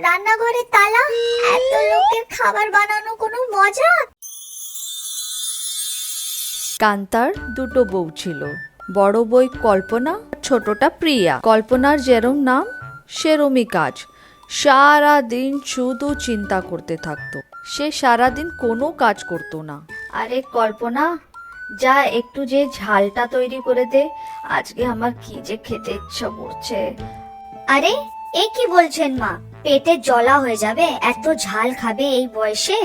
রান্নাঘরে তালা, এত লোকের খাবার বানানো কোনো মজা? কান্তার দুটো বউ ছিল, বড় বই কল্পনা, ছোটটা প্রিয়া। কল্পনার যেরম নাম সেরমই কাজ, সারা দিন শুধু চিন্তা করতে থাকতো। সে সারা দিন কোনো কাজ করতো না। আরে কল্পনা, যা একটু যে ঝালটা তৈরি করে দে, আজকে আমার কি যে খেতে ইচ্ছা করছে। আরে এ কি বলছেন মা, পেটে জ্বলা হয়ে যাবে, এত ঝাল খাবে এই বয়সে?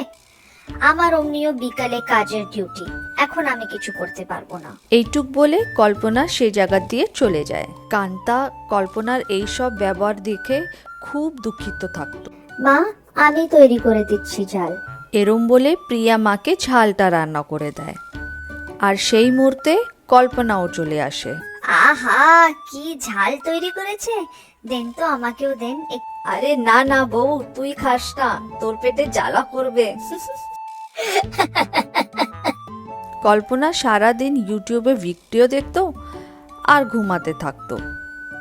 আমার অমনিও বিকালে কাজের ডিউটি, এখন আমি কিছু করতে পারবো না। এইটুক বলে কল্পনা সে জায়গা দিয়ে চলে যায়। কান্তা কল্পনার এই সব ব্যবহার দেখে খুব দুঃখিত থাকতো। মা, আমি তৈরি করে দিচ্ছি ঝাল। এরম বলে প্রিয়া মাকে ঝালটা রান্না করে দেয়, আর সেই মুহূর্তে কল্পনাও চলে আসে। আহা, কি ঝাল তৈরি করেছে, দেন তো, আমাকেও দেন। আরে না না বউ, তুই খাস না, তোর পেটে জ্বালা করবে। কল্পনা সারাদিন ইউটিউবে ভিডিও দেখতো আর ঘুমাতে থাকতো।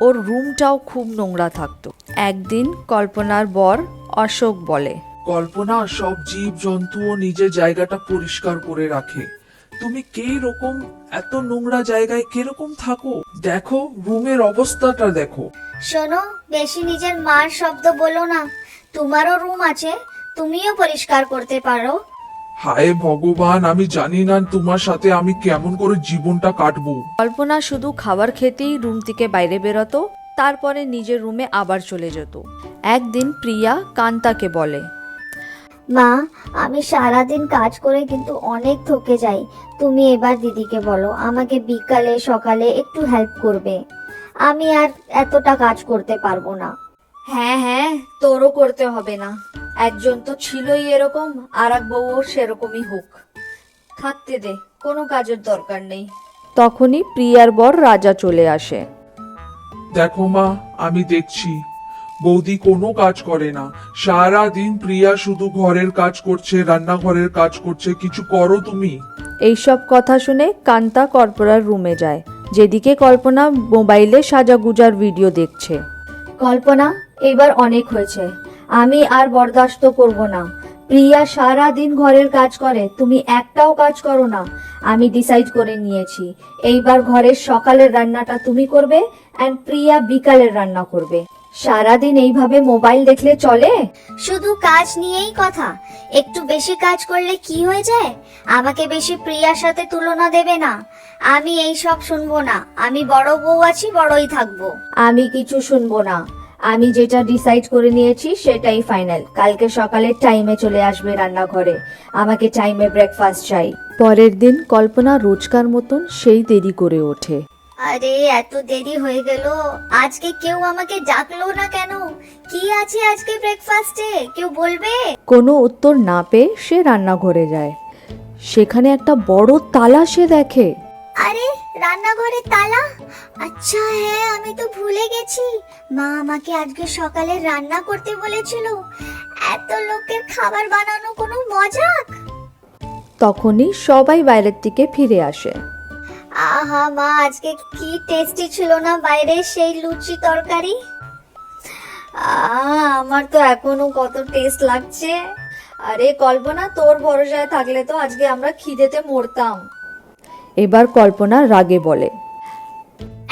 ওর রুমটাও খুব নোংরা থাকতো। একদিন কল্পনার বর অশোক বলে, কল্পনা সব জীব জন্তুও নিজের জায়গাটা পরিষ্কার করে রাখে, তুমি কে রকম এত নোংরা জায়গায় কিরকম থাকো? দেখো রুমের অবস্থাটা দেখো। শোনো, বেশি নিজের মার শব্দ বলো না, তোমারও রুম আছে, তুমিও পরিষ্কার করতে পারো। হায় ভগবান, আমি জানি না তোমার সাথে আমি কেমন করে জীবনটা কাটবো। কল্পনা শুধু খাবার খেতেই রুম থেকে বাইরে বেরোতো, তারপরে নিজের রুমে আবার চলে যেত। একদিন প্রিয়া কান্তাকে বলে, মা, আমি সারাদিন কাজ করে কিন্তু অনেক থকে যাই, তুমি এবার দিদিকে বলো আমাকে বিকালে সকালে একটু হেল্প করবে, আমি আর এতটা কাজ করতে পারবো না। হ্যাঁ হ্যাঁ, তোরও করতে হবে না, একজন তো ছিলই এরকম, আর এক বউও সেরকমই হোক, থাকতে দে, কোনো কাজের দরকার নেই। তখনই প্রিয়ার বর রাজা চলে আসে। দেখো মা, আমি দেখছি বৌদি কোনো কাজ করে না, সারা দিন প্রিয়া শুধু ঘরের কাজ করছে, রান্নাঘরের কাজ করছে, কিছু করো তুমি। এইসব কথা শুনে কান্তা কল্পনার রুমে যায়, যেদিকে কল্পনা মোবাইলে সাজাগুজার ভিডিও দেখছে। কল্পনা, এবার অনেক হয়েছে, আমি আর বরদাস্ত করব না। প্রিয়া সারা দিন ঘরের কাজ করে, তুমি একটাও কাজ করো না। আমি ডিসাইড করে নিয়েছি, এইবার ঘরের সকালের রান্নাটা তুমি করবে, এন্ড প্রিয়া বিকালের রান্না করবে। সারাদিন এইভাবে মোবাইল দেখলে চলে? শুধু কাজ নিয়েই কথা, একটু বেশি কাজ করলে কি হয়ে যায়? আমাকে বেশি প্রিয়ার সাথে তুলনা দেবে না, আমি এই সব শুনবো না, আমি বড় বউ আছি, বড়ই থাকবো। আমি কিছু শুনবো না, আমি যেটা ডিসাইড করে নিয়েছি সেটাই ফাইনাল। কালকে সকালে টাইমে চলে আসবে রান্নাঘরে, আমাকে টাইমে ব্রেকফাস্ট চাই। পরের দিন কল্পনা রোজকার মতন সেই দেরি করে ওঠে। আরে এত দেরি হয়ে গেল, আজকে কেউ আমাকে ডাকলো না কেন? কি আছে আজকে ব্রেকফাস্টে, কেউ বলবে? কোনো উত্তর না পেয়ে সে রান্নাঘরে যায়, সেখানে একটা বড় তালা সে দেখে। আরে রান্নাঘরে তালা, আচ্ছা হ্যাঁ, আমি তো ভুলে গেছি, মা আমাকে আজকে সকালে রান্না করতে বলেছিল, এত লোকের খাবার বানানো কোনো মজাক? তখনই সবাই বাইরের দিকে ফিরে আসে। আহা মা, আজকে কি টেস্টি ছিল না বাইরে সেই লুচি তরকারি, আমার তো এখনো কত টেস্ট লাগছে। আরে কল্পনা, তোর ভরসায় থাকলে তো আজকে আমরা খিদেতে মরতাম। এবার কল্পনা রাগে বলে,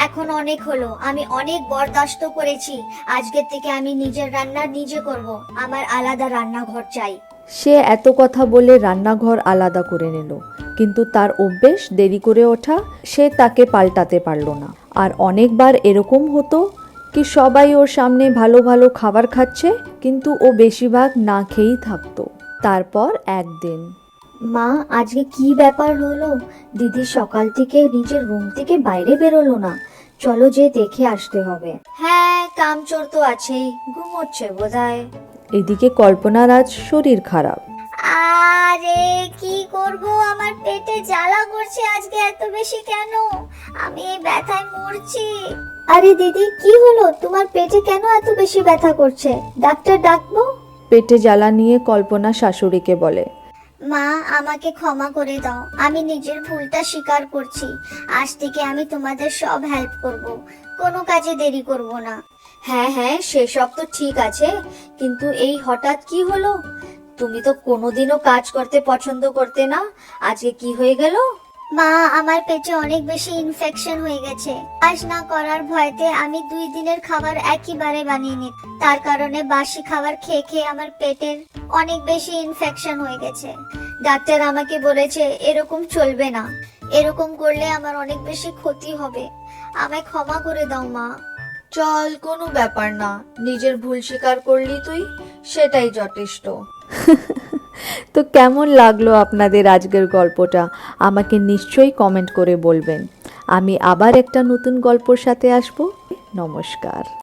এখন অনেক হলো, আমি অনেক বরদাস্ত করেছি, আজকের থেকে আমি নিজের রান্না নিজে করব, আমার আলাদা রান্নাঘর চাই। সে এত কথা বলে রান্নাঘর আলাদা করে নিল, কিন্তু তার অভ্যেস দেরি করে ওঠা, সে তাকে পাল্টাতে পারল না। আর অনেকবার এরকম হতো কি সবাই ওর সামনে ভালো ভালো খাবার খাচ্ছে, কিন্তু ও বেশিরভাগ না খেয়েই থাকতো। তারপর একদিন, মা, আজকে কি ব্যাপার হলো, দিদি সকাল থেকে নিজের রুম থেকে বাইরে বেরোলো না, চলো যে দেখে আসতে হবে। হ্যাঁ, কামচোর তো আছেই, ঘুমোচ্ছে বোধহয়। এদিকে কল্পনার আজ শরীর খারাপ। আরে কি করব, আমার পেটে জ্বালা করছে আজকে এত বেশি কেন, আমি এই ব্যথায় মরছি। আরে দিদি, কি হলো, তোমার পেটে কেন এত বেশি ব্যথা করছে, ডাক্তার ডাকবো? পেটে জ্বালা নিয়ে কল্পনা শাশুড়িকে বলে, মা, আমাকে ক্ষমা করে দাও, আমি নিজের ভুলটা স্বীকার করছি, আজ থেকে আমি তোমাদের সব হেল্প করব, কোনো কাজে দেরি করব না। হ্যাঁ হ্যাঁ, সেসব তো ঠিক আছে, কিন্তু এই হঠাৎ কি হলো? তুমি তো কোনোদিনও কাজ করতে পছন্দ করতে না, আজকে কি হয়ে গেল? মা, আমার পেটে অনেক বেশি ইনফেকশন হয়ে গেছে। কাজ না করার ভয়তে আমি 2 দিনের খাবার একইবারে বানিয়ে নি। তার কারণে বাসি খাবার খেয়ে খেয়ে আমার পেটের অনেক বেশি ইনফেকশন হয়ে গেছে। ডাক্তার আমাকে বলেছে এরকম চলবে না, এরকম করলে আমার অনেক বেশি ক্ষতি হবে। আমায় ক্ষমা করে দাও মা। চল, কোনো ব্যাপার না, নিজের ভুল স্বীকার করলি তুই, সেটাই যথেষ্ট। তো কেমন লাগলো আপনাদের আজকের গল্পটা? আমাকে নিশ্চয়ই কমেন্ট করে বলবেন। আমি আবার একটা নতুন গল্পর সাথে আসব। নমস্কার।